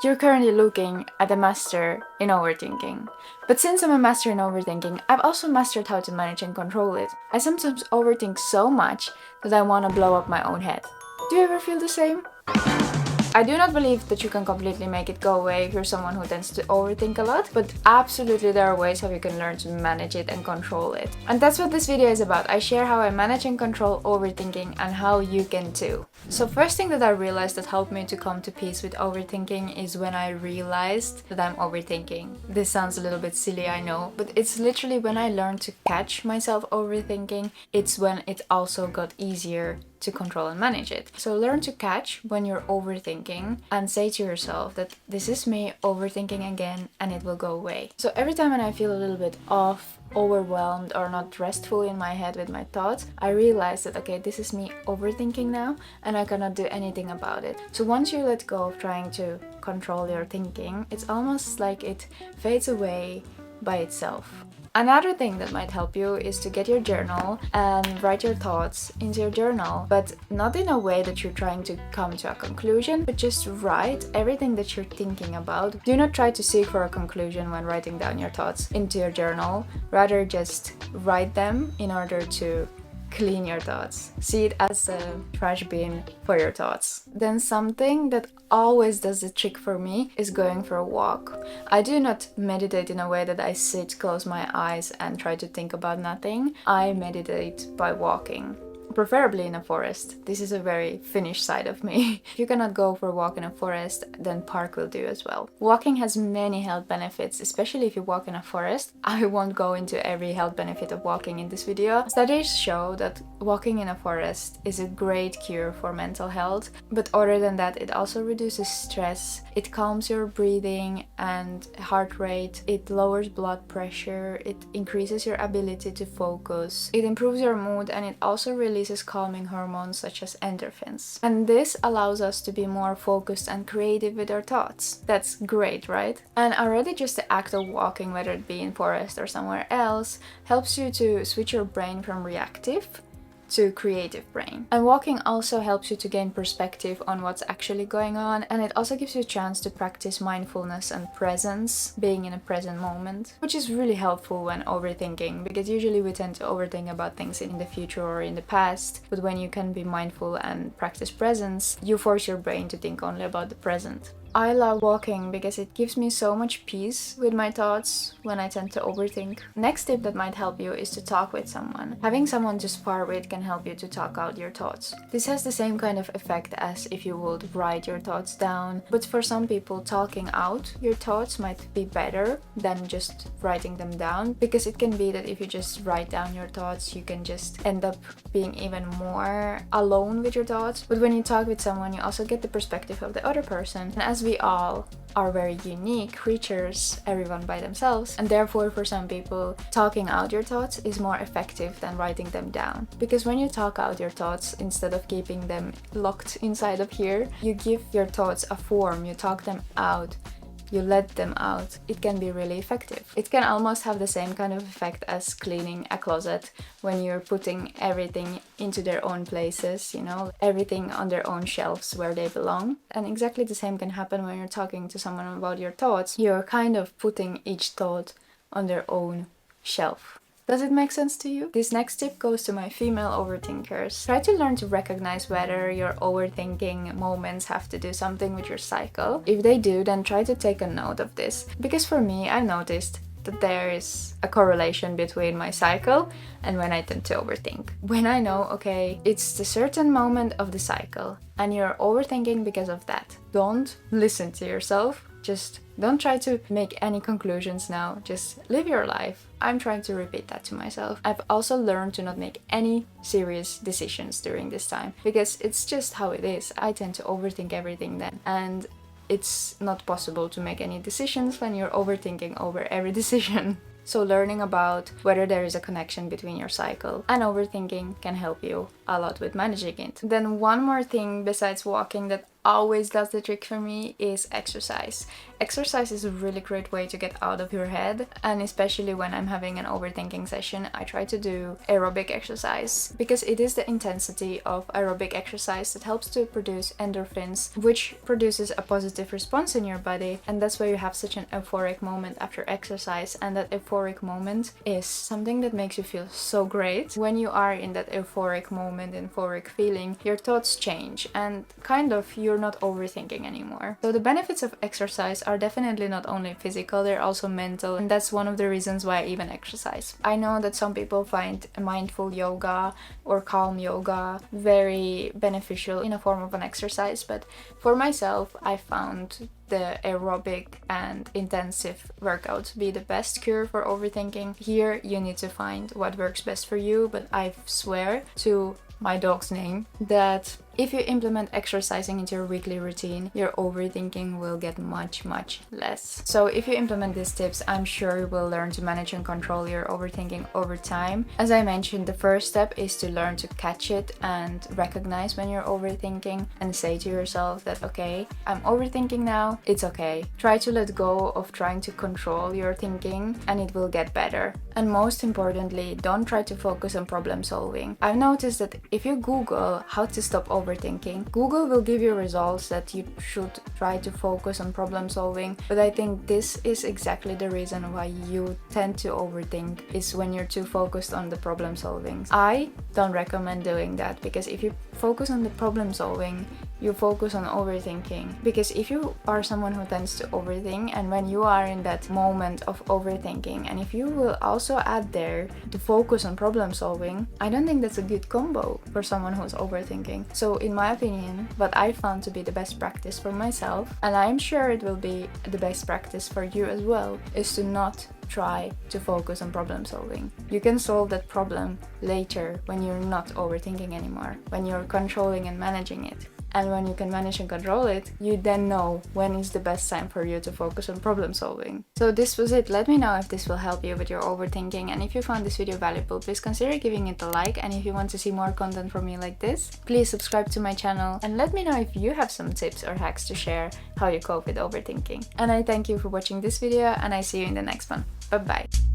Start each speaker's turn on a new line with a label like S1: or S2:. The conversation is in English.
S1: You're currently looking at a master in overthinking. But since I'm a master in overthinking, I've also mastered how to manage and control it. I sometimes overthink so much that I want to blow up my own head. Do you ever feel the same? I do not believe that you can completely make it go away if you're someone who tends to overthink a lot, but absolutely there are ways how you can learn to manage it and control it. And that's what this video is about. I share how I manage and control overthinking and how you can too. So first thing that I realized that helped me to come to peace with overthinking is when I realized that I'm overthinking. This sounds a little bit silly, I know, but it's literally when I learned to catch myself overthinking, it's when it also got easier to control and manage it. So learn to catch when you're overthinking and say to yourself that this is me overthinking again and it will go away. So every time when I feel a little bit off, overwhelmed or not restful in my head with my thoughts, I realize that okay, this is me overthinking now and I cannot do anything about it. So once you let go of trying to control your thinking, it's almost like it fades away by itself. Another thing that might help you is to get your journal and write your thoughts into your journal, but not in a way that you're trying to come to a conclusion, but just write everything that you're thinking about. Do not try to seek for a conclusion when writing down your thoughts into your journal, rather just write them in order to clean your thoughts. See it as a trash bin for your thoughts. Then something that always does the trick for me is going for a walk. I do not meditate in a way that I sit, close my eyes and try to think about nothing. I meditate by walking. Preferably in a forest. This is a very Finnish side of me. If you cannot go for a walk in a forest, then park will do as well. Walking has many health benefits, especially if you walk in a forest. I won't go into every health benefit of walking in this video. Studies show that walking in a forest is a great cure for mental health, but other than that, it also reduces stress, it calms your breathing and heart rate, it lowers blood pressure, it increases your ability to focus, it improves your mood, and it also releases calming hormones such as endorphins. And this allows us to be more focused and creative with our thoughts. That's great, right? And already just the act of walking, whether it be in forest or somewhere else, helps you to switch your brain from reactive to creative brain. And walking also helps you to gain perspective on what's actually going on, and it also gives you a chance to practice mindfulness and presence, being in a present moment, which is really helpful when overthinking, because usually we tend to overthink about things in the future or in the past, but when you can be mindful and practice presence, you force your brain to think only about the present. I love walking because it gives me so much peace with my thoughts when I tend to overthink. Next tip that might help you is to talk with someone. Having someone to spar with can help you to talk out your thoughts. This has the same kind of effect as if you would write your thoughts down, but for some people talking out your thoughts might be better than just writing them down, because it can be that if you just write down your thoughts, you can just end up being even more alone with your thoughts. But when you talk with someone, you also get the perspective of the other person. And as we all are very unique creatures, everyone by themselves, and therefore for some people, talking out your thoughts is more effective than writing them down. Because when you talk out your thoughts, instead of keeping them locked inside of here, you give your thoughts a form, you talk them out, you let them out. It can be really effective. It can almost have the same kind of effect as cleaning a closet when you're putting everything into their own places, you know, everything on their own shelves where they belong. And exactly the same can happen when you're talking to someone about your thoughts. You're kind of putting each thought on their own shelf. Does it make sense to you? This next tip goes to my female overthinkers. Try to learn to recognize whether your overthinking moments have to do something with your cycle. If they do, then try to take a note of this. Because for me, I've noticed that there is a correlation between my cycle and when I tend to overthink. When I know, okay, it's the certain moment of the cycle and you're overthinking because of that, don't listen to yourself. Just don't try to make any conclusions now. Just live your life. I'm trying to repeat that to myself. I've also learned to not make any serious decisions during this time, because it's just how it is. I tend to overthink everything then. And it's not possible to make any decisions when you're overthinking over every decision. So learning about whether there is a connection between your cycle and overthinking can help you a lot with managing it. Then one more thing besides walking that always does the trick for me is exercise. Exercise is a really great way to get out of your head, and especially when I'm having an overthinking session, I try to do aerobic exercise because it is the intensity of aerobic exercise that helps to produce endorphins, which produces a positive response in your body, and that's why you have such an euphoric moment after exercise. And that euphoric moment is something that makes you feel so great. When you are in that euphoric moment, euphoric feeling, your thoughts change and kind of you're not overthinking anymore. So the benefits of exercise are definitely not only physical, they're also mental, and that's one of the reasons why I even exercise. I know that some people find mindful yoga or calm yoga very beneficial in a form of an exercise, but for myself, I found the aerobic and intensive workout to be the best cure for overthinking. Here you need to find what works best for you, but I swear to my dog's name that if you implement exercising into your weekly routine, your overthinking will get much less. So if you implement these tips, I'm sure you will learn to manage and control your overthinking over time. As I mentioned, the first step is to learn to catch it and recognize when you're overthinking and say to yourself that, okay, I'm overthinking now, it's okay. Try to let go of trying to control your thinking and it will get better. And most importantly, don't try to focus on problem solving. I've noticed that if you Google how to stop overthinking, Google will give you results that you should try to focus on problem solving, but I think this is exactly the reason why you tend to overthink, is when you're too focused on the problem solving. I don't recommend doing that, because if you focus on the problem solving, you focus on overthinking. Because if you are someone who tends to overthink, and when you are in that moment of overthinking, and if you will also add there to focus on problem solving, I don't think that's a good combo for someone who's overthinking. So in my opinion, what I found to be the best practice for myself, and I'm sure it will be the best practice for you as well, is to not try to focus on problem solving. You can solve that problem later when you're not overthinking anymore, when you're controlling and managing it. And when you can manage and control it, you then know when is the best time for you to focus on problem solving. So this was it. Let me know if this will help you with your overthinking, and if you found this video valuable, please consider giving it a like, and if you want to see more content from me like this, please subscribe to my channel and let me know if you have some tips or hacks to share how you cope with overthinking. And I thank you for watching this video, and I see you in the next one. Bye bye.